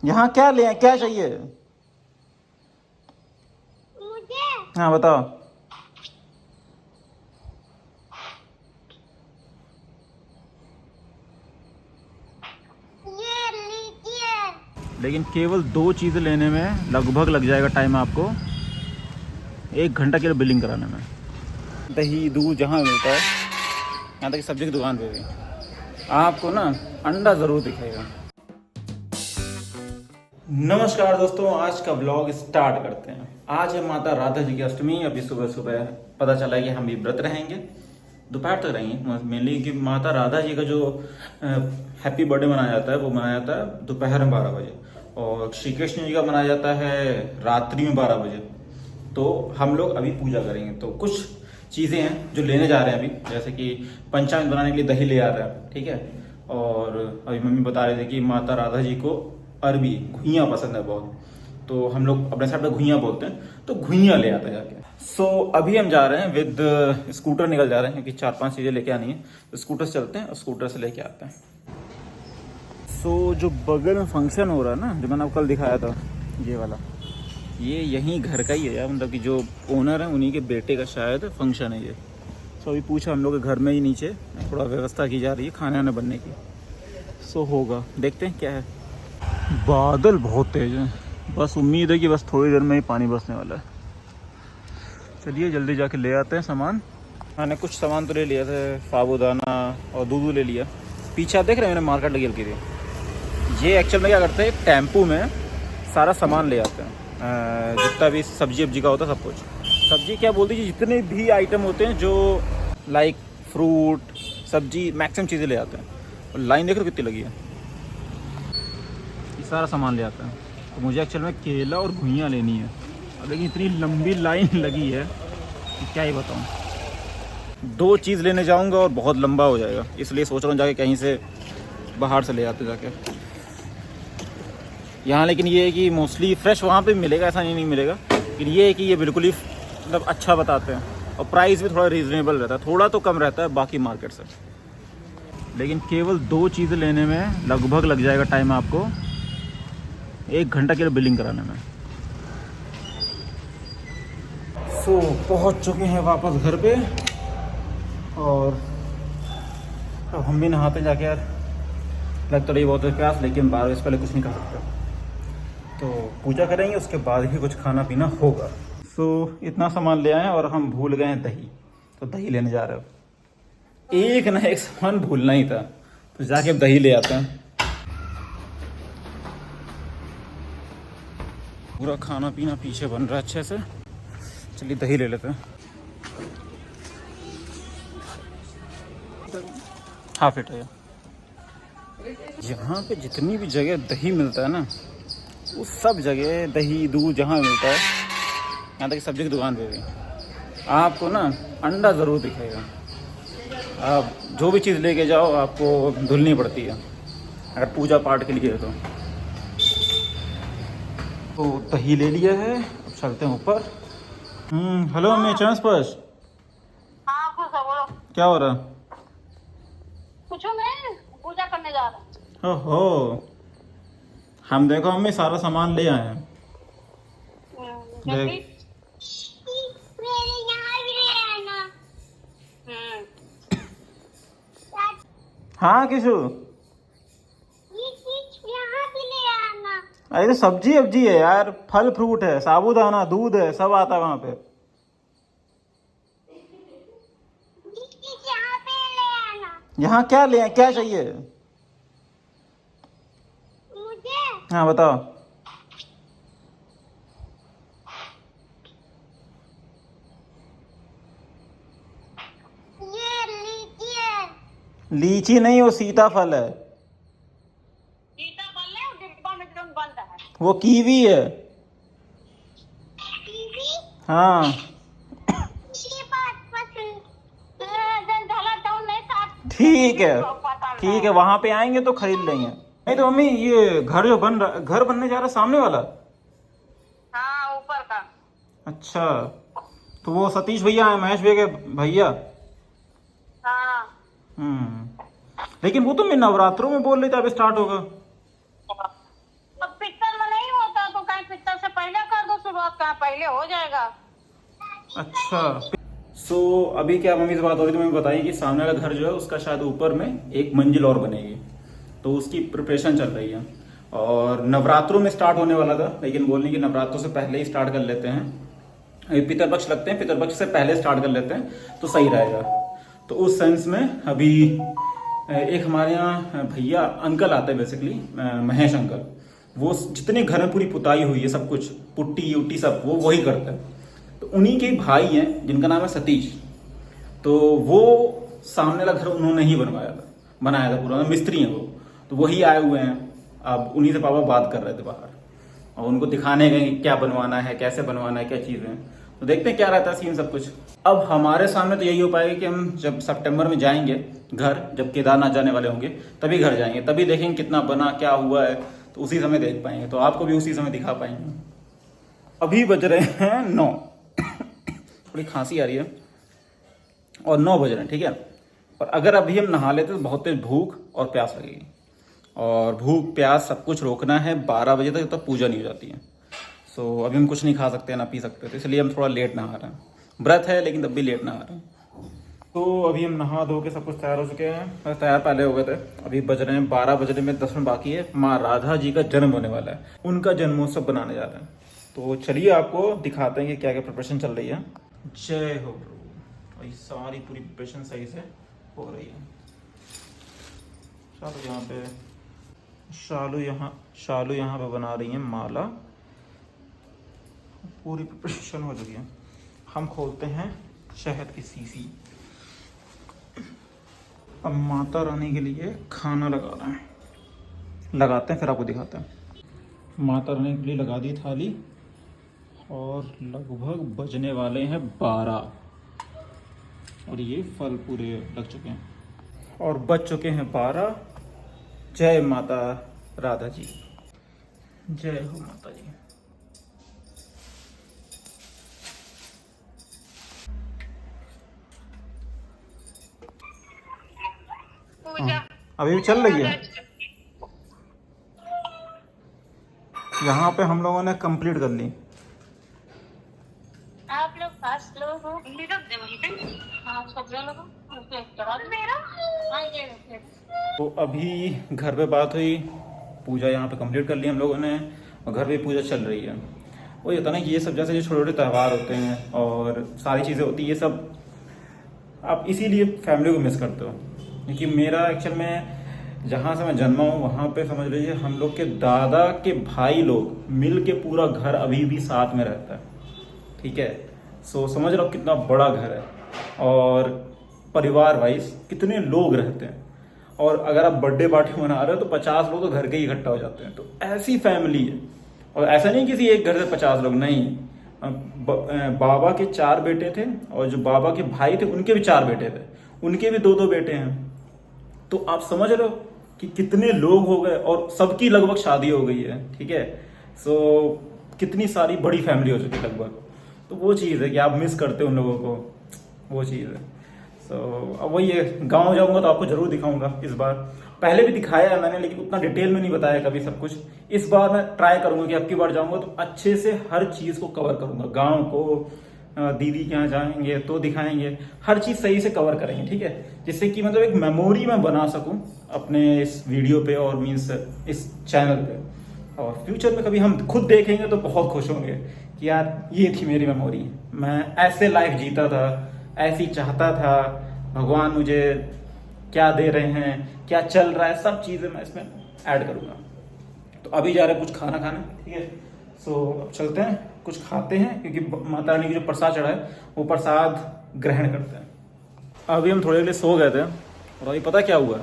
यहाँ क्या ले क्या चाहिए? मुझे हाँ बताओ। ये लीजिए। लेकिन केवल 2 चीज़ें लेने में लगभग लग जाएगा टाइम आपको 1 घंटा के लिए बिलिंग कराने में। दही दूध जहाँ मिलता है, यहाँ तक सब्जी की दुकान पे भी आपको ना अंडा ज़रूर दिखेगा। नमस्कार दोस्तों, आज का ब्लॉग स्टार्ट करते हैं। आज है माता राधा जी की अष्टमी। अभी सुबह सुबह पता चला कि हम भी व्रत रहेंगे, दोपहर तक रहेंगे मेनली, कि माता राधा जी का जो हैप्पी बर्थडे मनाया जाता है वो मनाया जाता है दोपहर में 12 बजे, और श्री कृष्ण जी का मनाया जाता है रात्रि में 12 बजे। तो हम लोग अभी पूजा करेंगे, तो कुछ चीज़ें हैं जो लेने जा रहे हैं अभी, जैसे कि पंचामृत बनाने के लिए दही ले आ रहा है, ठीक है। और अभी मम्मी बता रहे थे कि माता राधा जी को अरबी घुइयाँ पसंद है बहुत, तो हम लोग अपने साइड पे घुइयाँ बोलते हैं, तो घुइयाँ ले आते हैं जाके। सो अभी हम जा रहे हैं विद स्कूटर, निकल जा रहे हैं क्योंकि 4-5 चीज़ें लेके आनी है, तो स्कूटर से चलते हैं और स्कूटर से लेके आते हैं। सो जो बगल में फंक्शन हो रहा है ना, जो मैंने आपको कल दिखाया था, ये वाला, ये यहीं घर का ही है यार, मतलब कि जो ओनर है उन्हीं के बेटे का शायद फंक्शन है ये। सो अभी पूछा हम लोग के घर में ही नीचे थोड़ा व्यवस्था की जा रही है खाने वाने बनने की। सो होगा, देखते हैं क्या है। बादल बहुत तेज हैं, बस उम्मीद है कि बस थोड़ी देर में ही पानी बरसने वाला है। चलिए जल्दी जाके ले आते हैं सामान। मैंने कुछ सामान तो ले लिया था, साबूदाना और दूध ले लिया। पीछे आप देख रहे हैं मैंने मार्केट लगी हल्की थी। ये एक्चुअल में क्या करते हैं, टेम्पू में सारा सामान ले आते हैं, जितना भी सब्जी वब्जी का होता है सब कुछ। सब्जी क्या बोलती है, जितने भी आइटम होते हैं जो लाइक फ्रूट सब्जी मैक्सिमम चीज़ें ले आते हैं। और लाइन देख रहे हो कितनी लगी है, ये सारा सामान ले आते हैं। तो मुझे एक्चुअल में केला और घुइयाँ लेनी है, और लेकिन इतनी लंबी लाइन लगी है कि क्या ही बताऊँ। 2 चीज़ लेने जाऊँगा और बहुत लंबा हो जाएगा, इसलिए सोच रहा हूँ जाके कहीं से बाहर से ले आते जाके यहाँ। लेकिन ये है कि मोस्टली फ्रेश वहाँ पे मिलेगा, ऐसा नहीं मिलेगा, लेकिन ये है कि ये बिल्कुल ही मतलब अच्छा बताते हैं, और प्राइस भी थोड़ा रीज़नेबल रहता है, थोड़ा तो कम रहता है बाकी मार्केट से। लेकिन केवल 2 चीज़ें लेने में लगभग लग जाएगा टाइम आपको 1 घंटा के लिए बिलिंग कराने में। सो पहुँच चुके हैं वापस घर पे, और अब हम भी नहाते जाके यार। लग तो रही बहुत प्यास, लेकिन 12 बजे पहले कुछ नहीं कर सकते, तो पूजा करेंगे उसके बाद ही कुछ खाना पीना होगा। सो इतना सामान ले आए और हम भूल गए हैं दही, तो दही लेने जा रहे हो। एक ना एक सामान भूलना ही था, तो जाके अब दही ले आते हैं। पूरा खाना पीना पीछे बन रहा है अच्छे से, चलिए दही ले लेते हैं। हाफ लीटर है। यहाँ पे जितनी भी जगह दही मिलता है ना, उस सब जगह दही दूध जहाँ मिलता है, यहाँ तक सब्जी की दुकान पे भी आपको ना अंडा ज़रूर दिखेगा। आप जो भी चीज़ लेके जाओ आपको धुलनी पड़ती है, अगर पूजा पाठ के लिए है तो दही ले लिया है, अब चलते हैं ऊपर। हेलो मम्मी, ट्रांसपर्स हाँ खुश हो, बोलो। क्या हो रहा? कुछ नहीं, पूजा करने जा रहा हूँ। ओहो, हम देखो मम्मी सारा सामान ले आए हैं। देख, मेरे यहाँ भी ले आना। हाँ किशु, ये चीज यहाँ भी ले आना। अरे तो सब्जी अब्जी है यार, फल फ्रूट है, साबूदाना दूध है, सब आता है वहाँ पे। ये चीज यहाँ पे ले आना। यहाँ क्या ले क्या चाहिए? मुझे हाँ बताओ। ये लीजिए। लीची नहीं, वो सीताफल है, सीताफल है, डिब्बा में एकदम बंद है। वो कीवी है। कीवी हाँ ये बात पसंद। ढला टाउन नहीं साथ। ठीक है, ठीक है, वहाँ पे आएंगे तो खरीद लेंगे। नहीं तो मम्मी ये घर जो बन रहा, घर बनने जा रहा है सामने वाला। हाँ ऊपर का। अच्छा, तो वो सतीश भैया है, महेश भैया के भैया। हाँ लेकिन वो तो मैं नवरात्रों में बोल रही था अभी स्टार्ट होगा। अब पिछला शुरुआत कहाँ, पहले हो जाएगा। अच्छा। अभी क्या मम्मी से बात हो रही थी, मम्मी बताई कि सामने वाला घर जो है उसका शायद ऊपर में एक मंजिल और बनेगी, तो उसकी प्रिपरेशन चल रही है। और नवरात्रों में स्टार्ट होने वाला था, लेकिन बोलने की नवरात्रों से पहले ही स्टार्ट कर लेते हैं, अभी पितरपक्ष लगते हैं, पितरपक्ष से पहले स्टार्ट कर लेते हैं तो सही रहेगा। तो उस सेंस में अभी एक हमारे यहाँ भैया अंकल आते हैं बेसिकली, महेश अंकल, वो जितने घर में पूरी पुताई हुई है सब कुछ, पुट्टी उट्टी सब वो वही करते हैं। तो उन्हीं के भाई हैं जिनका नाम है सतीश, तो वो सामने वाला घर उन्होंने ही बनाया था पूरा, मिस्त्री हैं वो, तो वही आए हुए हैं। अब उन्हीं से पापा बात कर रहे थे बाहर, और उनको दिखाने गए कि क्या बनवाना है, कैसे बनवाना है, क्या चीज़ें हैं। तो देखते हैं क्या रहता है सीन सब कुछ। अब हमारे सामने तो यही हो पाएगा कि हम जब सितंबर में जाएंगे घर, जब केदारनाथ जाने वाले होंगे तभी घर जाएंगे, तभी देखेंगे कितना बना, क्या हुआ है, तो उसी समय देख पाएंगे, तो आपको भी उसी समय दिखा पाएंगे। अभी बज रहे हैं 9, थोड़ी खांसी आ रही है, और 9 बज रहे हैं, ठीक है। और अगर अभी हम नहा लेते तो बहुत तेज भूख और प्यास लगेगी, और भूख प्यास सब कुछ रोकना है 12 बजे तक, तब पूजा नहीं हो जाती है। अभी हम कुछ नहीं खा सकते ना पी सकते, तो इसलिए हम थोड़ा लेट नहा रहे हैं। व्रत है लेकिन तब भी लेट नहा रहे हैं। तो अभी हम नहा धो के सब कुछ तैयार हो चुके हैं, बस तैयार पहले हो गए थे। अभी बज रहे हैं 12 बजने में 10 मिनट बाकी है। माँ राधा जी का जन्म होने वाला है, उनका जन्मोत्सव बनाने जा रहे हैं। तो चलिए आपको दिखाते हैं कि क्या क्या प्रिपरेशन चल रही है। जय हो प्रभु। भाई सारी पूरी प्रिपरेशन सही से हो रही है। शालू यहाँ पे बना रही है माला, पूरी प्रिपरेशन हो चुकी है। हम खोलते हैं शहद की शीशी। अब माता रानी के लिए खाना लगाते हैं, फिर आपको दिखाते हैं। माता रानी के लिए लगा दी थाली, और लगभग बजने वाले हैं 12, और ये फल पूरे लग चुके हैं, और बज चुके हैं 12। जय माता राधा जी, जय हो माता जी। पूजा अभी भी चल रही है। यहाँ पे हम लोगों ने कंप्लीट कर ली। आप लोग पास लोग हो, रख दे वहीं पे। हाँ, सब लोग मेरा। हाँ, ये रख। तो अभी घर पे बात हुई, पूजा यहाँ पे कंप्लीट कर ली हम लोगों ने, और घर पे पूजा चल रही है। वो ये होता ना कि ये सब जैसे जो छोटे छोटे त्यौहार होते हैं और सारी चीज़ें होती हैं, ये सब आप इसीलिए फैमिली को मिस करते हो। क्योंकि मेरा एक्चुअल में जहाँ से मैं जन्मा हूँ वहाँ पे समझ लीजिए हम लोग के दादा के भाई लोग मिल के पूरा घर अभी भी साथ में रहता है, ठीक है। समझ रहा हूँ कितना बड़ा घर है, और परिवार वाइज कितने लोग रहते हैं। और अगर आप बर्थडे पार्टी मना रहे हो तो 50 लोग तो घर के ही इकट्ठा हो जाते हैं। तो ऐसी फैमिली है, और ऐसा नहीं किसी एक घर से 50 लोग, नहीं। बाबा के 4 बेटे थे, और जो बाबा के भाई थे उनके भी 4 बेटे थे, उनके भी 2-2 बेटे हैं। तो आप समझ रहे हो कि कितने लोग हो गए, और सबकी लगभग शादी हो गई है, ठीक है। कितनी सारी बड़ी फैमिली हो चुकी है लगभग। तो वो चीज़ है कि आप मिस करते हो उन लोगों को, वो चीज़ है। अब वही है, गाँव जाऊँगा तो आपको ज़रूर दिखाऊंगा इस बार। पहले भी दिखाया है मैंने, लेकिन उतना डिटेल में नहीं बताया कभी सब कुछ। इस बार मैं ट्राई करूंगा कि अब की बार जाऊंगा तो अच्छे से हर चीज़ को कवर करूंगा। गांव को, दीदी के यहाँ जाएंगे तो दिखाएंगे, हर चीज़ सही से कवर करेंगे, ठीक है। जिससे कि मतलब एक मेमोरी मैं बना सकूं अपने इस वीडियो पे, और मीन्स इस चैनल पे। और फ्यूचर में कभी हम खुद देखेंगे तो बहुत खुश होंगे कि यार ये थी मेरी मेमोरी, मैं ऐसे लाइफ जीता था, ऐसी चाहता था, भगवान मुझे क्या दे रहे हैं, क्या चल रहा है, सब चीज़ें मैं इसमें ऐड करूँगा। तो अभी जा रहे हैं कुछ खाना खाने, ठीक है। अब चलते हैं, कुछ खाते हैं, क्योंकि माता रानी की जो प्रसाद चढ़ा है वो प्रसाद ग्रहण करते हैं। अभी हम थोड़े के लिए सो गए थे, और अभी पता क्या हुआ,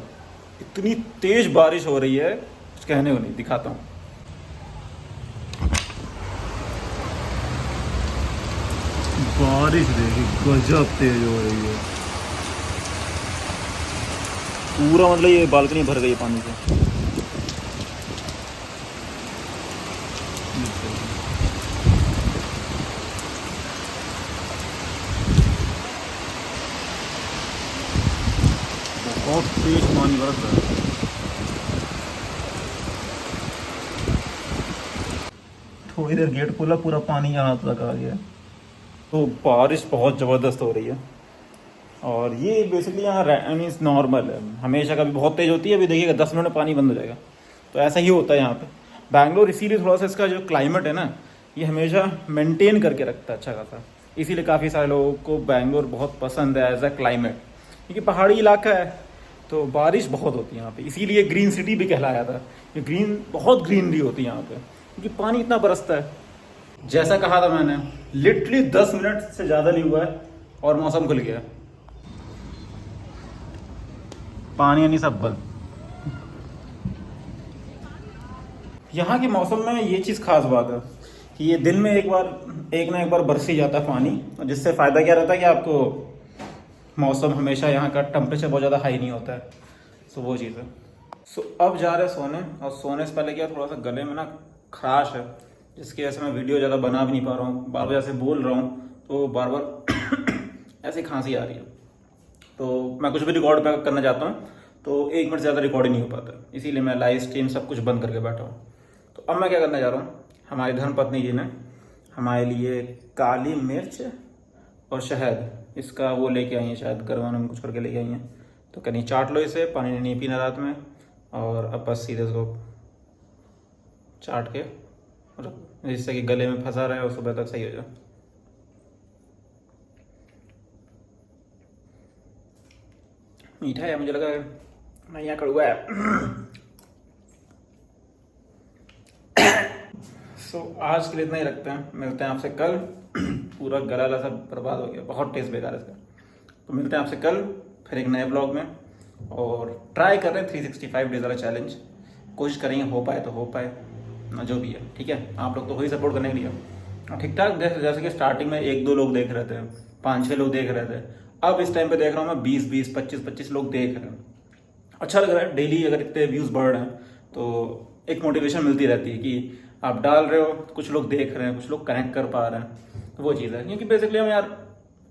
इतनी तेज बारिश हो रही है कुछ कहने को नहीं। दिखाता हूँ, बारिश देखिए गजब तेज हो रही है, पूरा मतलब ये बालकनी भर गई है पानी से। बहुत तेज पानी बरस रहा है। थोड़ी देर गेट खोला, पूरा पानी यहाँ तक आ गया। तो बारिश बहुत ज़बरदस्त हो रही है और ये बेसिकली यहाँ मीन्स नॉर्मल है, हमेशा कभी बहुत तेज़ होती है, अभी देखिएगा 10 मिनट में पानी बंद हो जाएगा। तो ऐसा ही होता है यहाँ पे बैंगलोर, इसीलिए थोड़ा सा इसका जो क्लाइमेट है ना, ये हमेशा मेंटेन करके रखता है अच्छा खासा। इसीलिए काफ़ी सारे लोगों को बैंगलोर बहुत पसंद है एज अ क्लाइमेट, क्योंकि पहाड़ी इलाका है तो बारिश बहुत होती है यहाँ पे। इसीलिए ग्रीन सिटी भी कहलाया था, ये बहुत ग्रीनरी होती है यहाँ पे, क्योंकि पानी इतना बरसता है। जैसा कहा था मैंने, लिटरली 10 मिनट से ज़्यादा नहीं हुआ है और मौसम खुल गया, पानी नहीं सब बंद। यहाँ के मौसम में ये चीज़ खास बात है कि ये दिन में एक ना एक बार बरस ही जाता है पानी, जिससे फ़ायदा क्या रहता है कि आपको मौसम हमेशा यहाँ का टेम्परेचर बहुत ज़्यादा हाई नहीं होता है। सो वो चीज़ है। सो अब जा रहे हैं सोने, और सोने से पहले क्या थोड़ा सा गले में ना खराश है, जिसकी वजह से मैं वीडियो ज़्यादा बना भी नहीं पा रहा हूँ, बार बार ऐसे बोल रहा हूँ तो बार बार ऐसी खांसी आ रही है। तो मैं कुछ भी रिकॉर्ड करना चाहता हूँ तो 1 मिनट से ज़्यादा रिकॉर्ड ही नहीं हो पाता, इसीलिए मैं लाइव स्ट्रीम सब कुछ बंद करके बैठा हूँ। तो अब मैं क्या करने जा रहा हूँ, हमारी धर्मपत्नी जी ने हमारे लिए काली मिर्च और शहद, इसका वो लेके आई हैं, शायद गरमाने में कुछ करके लेके आई हैं। तो कहीं चाट लो इसे, पानी नहीं पीना रात में, और अब बस सीधे इसको चाट के रख, जिससे कि गले में फंसा रहे और सुबह तक सही हो जाए। मीठा है, मुझे लगा नहीं, यहाँ कड़वा है। सो आज के लिए इतना ही रखते हैं, मिलते हैं आपसे कल। पूरा गला सब बर्बाद हो गया, बहुत टेस्ट बेकार है इसका। तो मिलते हैं आपसे कल फिर एक नए ब्लॉग में, और ट्राई कर रहे हैं 365 डेज वाला चैलेंज, कोशिश करेंगे हो पाए तो हो पाए ना, जो भी है ठीक है। आप लोग तो वही सपोर्ट करने के लिए ठीक ठाक, जैसे कि स्टार्टिंग में 1-2 लोग देख रहे थे, 5-6 लोग देख रहे थे, अब इस टाइम पे देख रहा हूँ मैं 20-20, 25-25 लोग देख रहे हैं। अच्छा लग रहा है, डेली अगर इतने व्यूज़ बढ़ रहे हैं तो एक मोटिवेशन मिलती रहती है कि आप डाल रहे हो, कुछ लोग देख रहे हैं, कुछ लोग कनेक्ट कर पा रहे हैं। तो वो चीज़ है, क्योंकि बेसिकली हम यार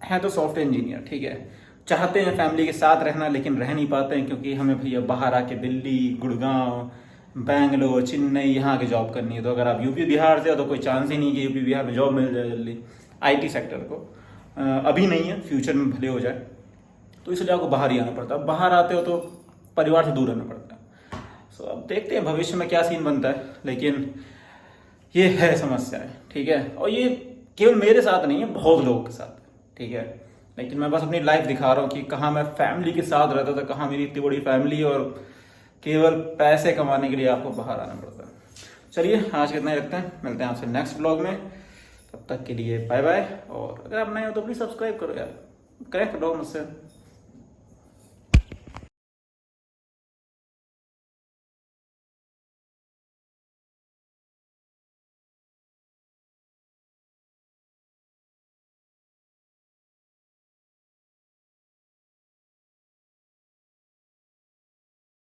हैं तो सॉफ्टवेयर इंजीनियर, ठीक है, चाहते हैं फैमिली के साथ रहना, लेकिन रह नहीं पाते हैं, क्योंकि हमें भैया बाहर आके दिल्ली, गुड़गांव, बैंगलोर, चेन्नई यहाँ की जॉब करनी है। तो अगर आप यूपी बिहार से हो तो कोई चांस ही नहीं कि यूपी बिहार में जॉब मिल जाए जल्दी, IT सेक्टर को अभी नहीं है, फ्यूचर में भले हो जाए। तो इसलिए आपको बाहर ही आना पड़ता है, बाहर आते हो तो परिवार से दूर रहना पड़ता है। सो अब देखते हैं भविष्य में क्या सीन बनता है, लेकिन ये है समस्या है, ठीक है। और ये केवल मेरे साथ नहीं है, बहुत लोगों के साथ, ठीक है। लेकिन मैं बस अपनी लाइफ दिखा रहा हूँ कि कहाँ मैं फैमिली के साथ रहता था, कहाँ मेरी इतनी बड़ी फैमिली है, और केवल पैसे कमाने के लिए आपको बाहर आना पड़ता है। चलिए आज कितना ही रखते हैं, मिलते हैं आपसे नेक्स्ट ब्लॉग में, तब तक के लिए बाय बाय। और अगर आप नए हो तो प्लीज़ सब्सक्राइब करो यार, कनेक्ट करो मुझसे।